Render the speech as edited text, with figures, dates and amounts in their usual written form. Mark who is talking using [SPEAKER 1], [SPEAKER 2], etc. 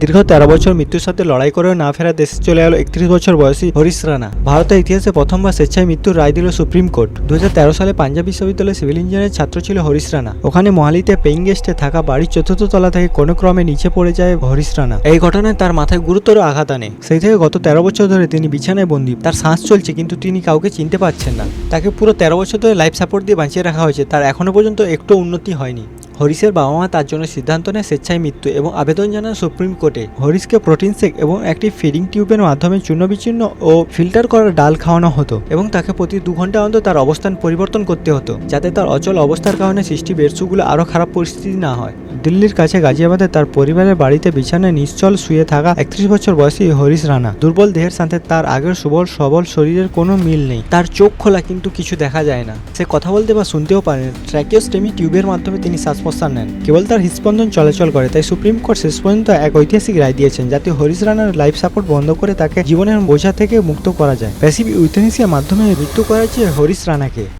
[SPEAKER 1] দীর্ঘ 13 বছর মৃত্যুর সাথে লড়াই করেও না ফেরা দেশে চলে এলো 31 বছর বয়সী হরিশ রানা। ভারতের ইতিহাসে প্রথমবার স্বেচ্ছায় মৃত্যুর রায় দিল সুপ্রিম কোর্ট। 2013 সালে পাঞ্জাব বিশ্ববিদ্যালয়ে সিভিল ইঞ্জিনিয়ারের ছাত্র ছিল হরিশ রানা। ওখানে মোহালিতে পেইং গেস্টে থাকা বাড়ির 4th তলা থেকে কোনো ক্রমে নিচে পড়ে যায় হরিশ রানা। এই ঘটনায় তার মাথায় গুরুতর আঘাত আনে। সেই থেকে গত 13 বছর ধরে তিনি বিছানায় বন্দী। তার শ্বাস চলছে কিন্তু তিনি কাউকে চিনতে পারছেন না। তাকে পুরো 13 বছর ধরে লাইফ সাপোর্ট দিয়ে বাঁচিয়ে রাখা হয়েছে। তার এখনো পর্যন্ত একটু উন্নতি হয়নি। হরিশের বাবা মা তার জন্য সিদ্ধান্ত নেয় স্বেচ্ছায় মৃত্যু এবং আবেদন জানান সুপ্রিম কোর্টে। হরিশকে প্রোটিন শেক এবং একটি ফিডিং টিউবের মাধ্যমে চূর্ণ বিচ্ছিন্ন ও ফিল্টার করা ডাল খাওয়ানো হতো এবং তাকে প্রতি 2 ঘন্টা অন্তর তার অবস্থান পরিবর্তন করতে হতো, যাতে তার অচল অবস্থার কারণে সৃষ্টি বেডশুগুলো আরও খারাপ পরিস্থিতি না হয়। দিল্লির কাছে গাজিয়াবাদে তার পরিবারের বাড়িতে বিছানায় নিশ্চল শুয়ে থাকা 31 বছর বয়সী হরিশ রানা। দুর্বল দেহের সাথে তার আগের সুবল সবল শরীরের কোনো মিল নেই। তার চোখ খোলা কিন্তু কিছু দেখা যায় না। সে কথা বলতে বা শুনতেও পারে না। ট্র্যাকিওস্টমি টিউবের মাধ্যমে তিনি শ্বাস প্রশ্বাস নেন। কেবল তার হৃদস্পন্দন চলাচল করে। তাই সুপ্রিম কোর্ট শেষ পর্যন্ত এক ঐতিহাসিক রায় দিয়েছেন, যাতে হরিশ রানার লাইফ সাপোর্ট বন্ধ করে তাকে জীবনের বোঝা থেকে মুক্ত করা যায়। প্যাসিভ ইউথেনেসিয়ার মাধ্যমে মৃত্যু করাচ্ছে হরিশ রানাকে।